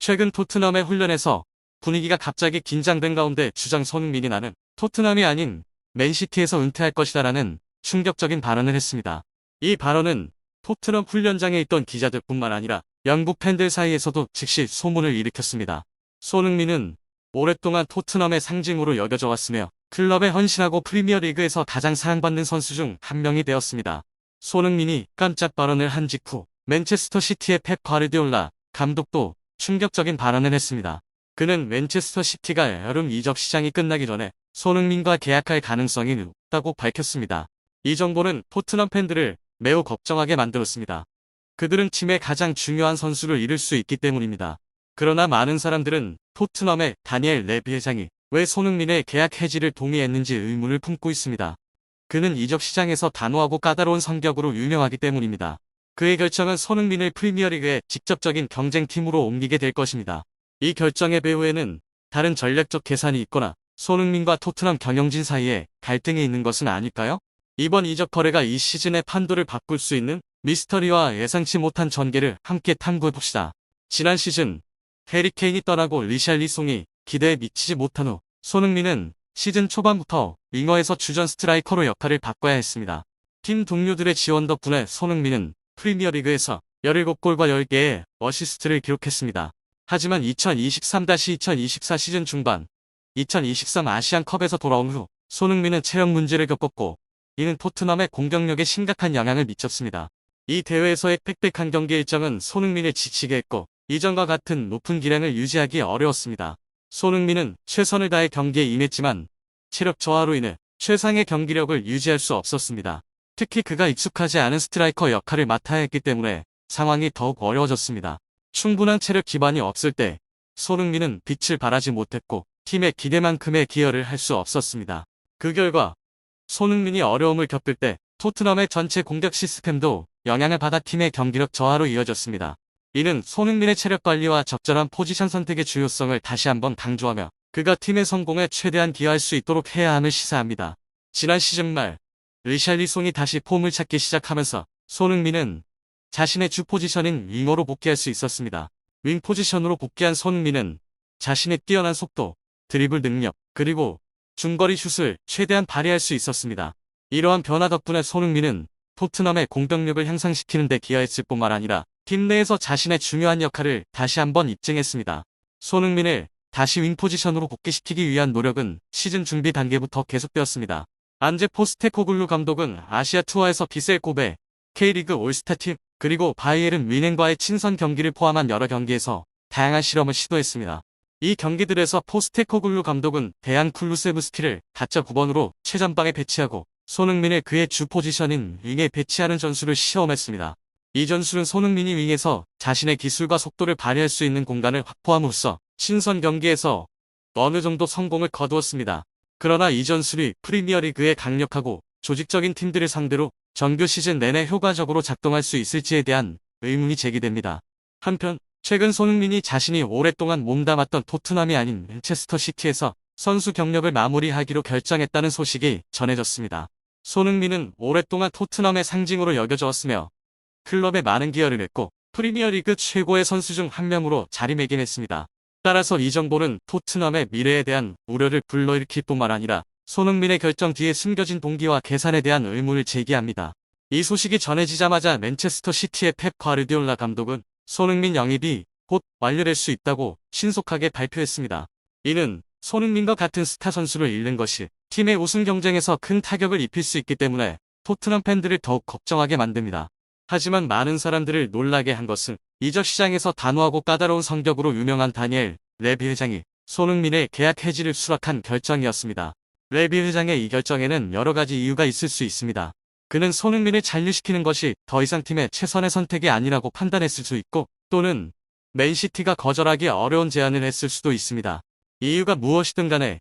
최근 토트넘의 훈련에서 분위기가 갑자기 긴장된 가운데 주장 손흥민이 나는 토트넘이 아닌 맨시티에서 은퇴할 것이다라는 충격적인 발언을 했습니다. 이 발언은 토트넘 훈련장에 있던 기자들뿐만 아니라 영국 팬들 사이에서도 즉시 소문을 일으켰습니다. 손흥민은 오랫동안 토트넘의 상징으로 여겨져 왔으며 클럽에 헌신하고 프리미어리그에서 가장 사랑받는 선수 중 한 명이 되었습니다. 손흥민이 깜짝 발언을 한 직후 맨체스터 시티의 펩 과르디올라 감독도 충격적인 발언을 했습니다. 그는 맨체스터 시티가 여름 이적 시장이 끝나기 전에 손흥민과 계약할 가능성이 높다고 밝혔습니다. 이 정보는 토트넘 팬들을 매우 걱정하게 만들었습니다. 그들은 팀의 가장 중요한 선수를 잃을 수 있기 때문입니다. 그러나 많은 사람들은 토트넘의 다니엘 레비 회장이 왜 손흥민의 계약 해지를 동의했는지 의문을 품고 있습니다. 그는 이적 시장에서 단호하고 까다로운 성격으로 유명하기 때문입니다. 그의 결정은 손흥민을 프리미어리그의 직접적인 경쟁팀으로 옮기게 될 것입니다. 이 결정의 배후에는 다른 전략적 계산이 있거나 손흥민과 토트넘 경영진 사이에 갈등이 있는 것은 아닐까요? 이번 이적 거래가 이 시즌의 판도를 바꿀 수 있는 미스터리와 예상치 못한 전개를 함께 탐구해봅시다. 지난 시즌 해리 케인이 떠나고 리샬리송이 기대에 미치지 못한 후 손흥민은 시즌 초반부터 윙어에서 주전 스트라이커로 역할을 바꿔야 했습니다. 팀 동료들의 지원 덕분에 손흥민은 프리미어리그에서 17골과 10개의 어시스트를 기록했습니다. 하지만 2023-2024 시즌 중반 2023 아시안컵에서 돌아온 후 손흥민은 체력 문제를 겪었고 이는 토트넘의 공격력에 심각한 영향을 미쳤습니다. 이 대회에서의 빽빽한 경기 일정은 손흥민을 지치게 했고 이전과 같은 높은 기량을 유지하기 어려웠습니다. 손흥민은 최선을 다해 경기에 임했지만 체력 저하로 인해 최상의 경기력을 유지할 수 없었습니다. 특히 그가 익숙하지 않은 스트라이커 역할을 맡아야 했기 때문에 상황이 더욱 어려워졌습니다. 충분한 체력 기반이 없을 때 손흥민은 빛을 발하지 못했고 팀의 기대만큼의 기여를 할 수 없었습니다. 그 결과 손흥민이 어려움을 겪을 때 토트넘의 전체 공격 시스템도 영향을 받아 팀의 경기력 저하로 이어졌습니다. 이는 손흥민의 체력 관리와 적절한 포지션 선택의 중요성을 다시 한번 강조하며 그가 팀의 성공에 최대한 기여할 수 있도록 해야 함을 시사합니다. 지난 시즌 말 리샬리송이 다시 폼을 찾기 시작하면서 손흥민은 자신의 주 포지션인 윙어로 복귀할 수 있었습니다. 윙 포지션으로 복귀한 손흥민은 자신의 뛰어난 속도, 드리블 능력, 그리고 중거리 슛을 최대한 발휘할 수 있었습니다. 이러한 변화 덕분에 손흥민은 토트넘의 공격력을 향상시키는 데 기여했을 뿐만 아니라 팀 내에서 자신의 중요한 역할을 다시 한번 입증했습니다. 손흥민을 다시 윙 포지션으로 복귀시키기 위한 노력은 시즌 준비 단계부터 계속되었습니다. 안제 포스테코글루 감독은 아시아 투어에서 비셀 코베, K리그 올스타팀, 그리고 바이에른 뮌헨과의 친선 경기를 포함한 여러 경기에서 다양한 실험을 시도했습니다. 이 경기들에서 포스테코글루 감독은 대안 쿨루세브스키를 가짜 9번으로 최전방에 배치하고 손흥민을 그의 주 포지션인 윙에 배치하는 전술을 시험했습니다. 이 전술은 손흥민이 윙에서 자신의 기술과 속도를 발휘할 수 있는 공간을 확보함으로써 친선 경기에서 어느 정도 성공을 거두었습니다. 그러나 이 전술이 프리미어리그의 강력하고 조직적인 팀들을 상대로 정규 시즌 내내 효과적으로 작동할 수 있을지에 대한 의문이 제기됩니다. 한편 최근 손흥민이 자신이 오랫동안 몸담았던 토트넘이 아닌 맨체스터 시티에서 선수 경력을 마무리하기로 결정했다는 소식이 전해졌습니다. 손흥민은 오랫동안 토트넘의 상징으로 여겨져 왔으며 클럽에 많은 기여를 했고 프리미어리그 최고의 선수 중 한 명으로 자리매김했습니다. 따라서 이 정보는 토트넘의 미래에 대한 우려를 불러일으킬 뿐만 아니라 손흥민의 결정 뒤에 숨겨진 동기와 계산에 대한 의문을 제기합니다. 이 소식이 전해지자마자 맨체스터 시티의 펩 과르디올라 감독은 손흥민 영입이 곧 완료될 수 있다고 신속하게 발표했습니다. 이는 손흥민과 같은 스타 선수를 잃는 것이 팀의 우승 경쟁에서 큰 타격을 입힐 수 있기 때문에 토트넘 팬들을 더욱 걱정하게 만듭니다. 하지만 많은 사람들을 놀라게 한 것은 이적 시장에서 단호하고 까다로운 성격으로 유명한 다니엘 레비 회장이 손흥민의 계약 해지를 수락한 결정이었습니다. 레비 회장의 이 결정에는 여러 가지 이유가 있을 수 있습니다. 그는 손흥민을 잔류시키는 것이 더 이상 팀의 최선의 선택이 아니라고 판단했을 수 있고 또는 맨시티가 거절하기 어려운 제안을 했을 수도 있습니다. 이유가 무엇이든 간에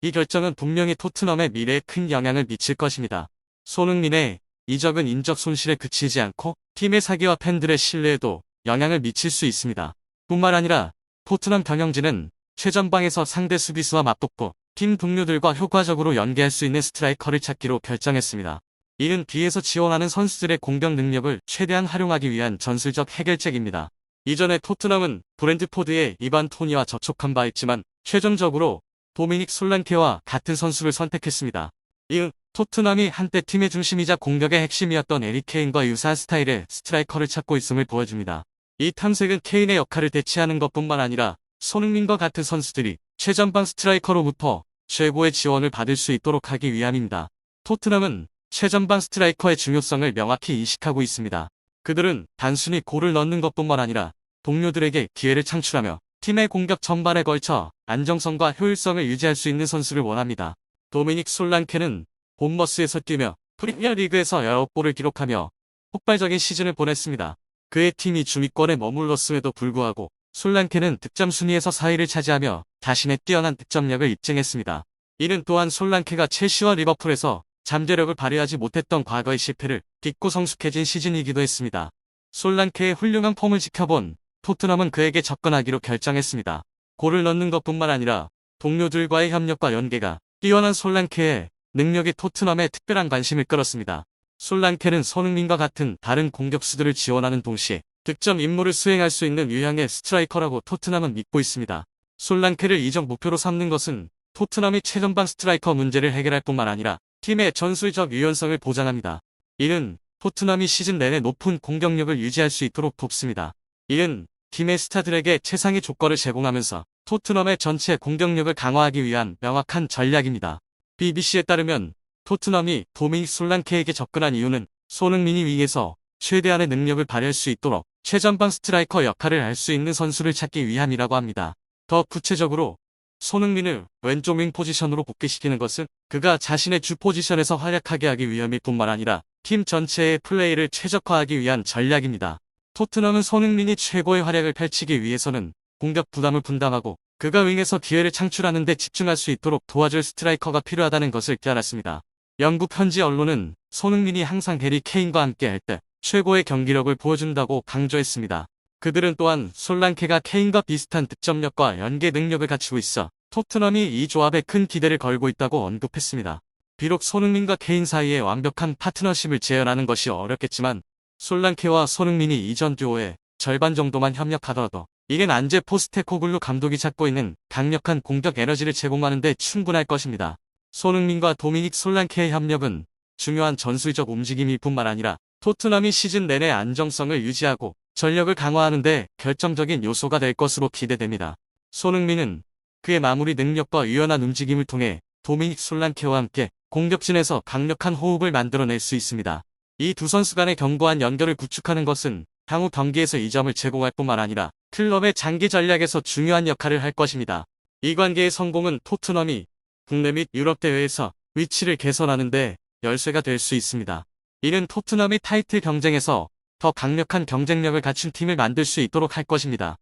이 결정은 분명히 토트넘의 미래에 큰 영향을 미칠 것입니다. 손흥민의 이적은 인적 손실에 그치지 않고 팀의 사기와 팬들의 신뢰에도 영향을 미칠 수 있습니다. 뿐만 아니라 토트넘 경영진은 최전방에서 상대 수비수와 맞붙고 팀 동료들과 효과적으로 연계할 수 있는 스트라이커를 찾기로 결정했습니다. 이는 뒤에서 지원하는 선수들의 공격 능력을 최대한 활용하기 위한 전술적 해결책입니다. 이전에 토트넘은 브렌트포드의 이반 토니와 접촉한 바 있지만 최종적으로 도미닉 솔랑케와 같은 선수를 선택했습니다. 이후 토트넘이 한때 팀의 중심이자 공격의 핵심이었던 에리 케인과 유사한 스타일의 스트라이커를 찾고 있음을 보여줍니다. 이 탐색은 케인의 역할을 대체하는 것뿐만 아니라 손흥민과 같은 선수들이 최전방 스트라이커로부터 최고의 지원을 받을 수 있도록 하기 위함입니다. 토트넘은 최전방 스트라이커의 중요성을 명확히 인식하고 있습니다. 그들은 단순히 골을 넣는 것뿐만 아니라 동료들에게 기회를 창출하며 팀의 공격 전반에 걸쳐 안정성과 효율성을 유지할 수 있는 선수를 원합니다. 도미닉 솔랑케는 본머스에서 뛰며 프리미어리그에서 19골을 기록하며 폭발적인 시즌을 보냈습니다. 그의 팀이 중위권에 머물렀음에도 불구하고 솔랑케는 득점 순위에서 4위를 차지하며 자신의 뛰어난 득점력을 입증했습니다. 이는 또한 솔랑케가 첼시와 리버풀에서 잠재력을 발휘하지 못했던 과거의 실패를 딛고 성숙해진 시즌이기도 했습니다. 솔랑케의 훌륭한 폼을 지켜본 토트넘은 그에게 접근하기로 결정했습니다. 골을 넣는 것뿐만 아니라 동료들과의 협력과 연계가 뛰어난 솔랑케의 능력이 토트넘에 특별한 관심을 끌었습니다. 솔랑케는 손흥민과 같은 다른 공격수들을 지원하는 동시에 득점 임무를 수행할 수 있는 유형의 스트라이커라고 토트넘은 믿고 있습니다. 솔랑케를 이적 목표로 삼는 것은 토트넘이 최전방 스트라이커 문제를 해결할 뿐만 아니라 팀의 전술적 유연성을 보장합니다. 이는 토트넘이 시즌 내내 높은 공격력을 유지할 수 있도록 돕습니다. 이는 팀의 스타들에게 최상의 조건을 제공하면서 토트넘의 전체 공격력을 강화하기 위한 명확한 전략입니다. BBC에 따르면 토트넘이 도미닉 솔랑케에게 접근한 이유는 손흥민이 윙에서 최대한의 능력을 발휘할 수 있도록 최전방 스트라이커 역할을 할 수 있는 선수를 찾기 위함이라고 합니다. 더 구체적으로 손흥민을 왼쪽 윙 포지션으로 복귀시키는 것은 그가 자신의 주 포지션에서 활약하게 하기 위함일 뿐만 아니라 팀 전체의 플레이를 최적화하기 위한 전략입니다. 토트넘은 손흥민이 최고의 활약을 펼치기 위해서는 공격 부담을 분담하고 그가 윙에서 기회를 창출하는 데 집중할 수 있도록 도와줄 스트라이커가 필요하다는 것을 깨달았습니다. 영국 현지 언론은 손흥민이 항상 해리 케인과 함께 할 때 최고의 경기력을 보여준다고 강조했습니다. 그들은 또한 솔랑케가 케인과 비슷한 득점력과 연계 능력을 갖추고 있어 토트넘이 이 조합에 큰 기대를 걸고 있다고 언급했습니다. 비록 손흥민과 케인 사이에 완벽한 파트너십을 재현하는 것이 어렵겠지만 솔랑케와 손흥민이 이전 듀오의 절반 정도만 협력하더라도 이겐 안제 포스테코글루 감독이 찾고 있는 강력한 공격 에너지를 제공하는 데 충분할 것입니다. 손흥민과 도미닉 솔랑케의 협력은 중요한 전술적 움직임일 뿐만 아니라 토트넘이 시즌 내내 안정성을 유지하고 전력을 강화하는 데 결정적인 요소가 될 것으로 기대됩니다. 손흥민은 그의 마무리 능력과 유연한 움직임을 통해 도미닉 솔랑케와 함께 공격진에서 강력한 호흡을 만들어낼 수 있습니다. 이 두 선수 간의 견고한 연결을 구축하는 것은 향후 경기에서 이점을 제공할 뿐만 아니라 클럽의 장기 전략에서 중요한 역할을 할 것입니다. 이 관계의 성공은 토트넘이 국내 및 유럽 대회에서 위치를 개선하는 데 열쇠가 될 수 있습니다. 이는 토트넘이 타이틀 경쟁에서 더 강력한 경쟁력을 갖춘 팀을 만들 수 있도록 할 것입니다.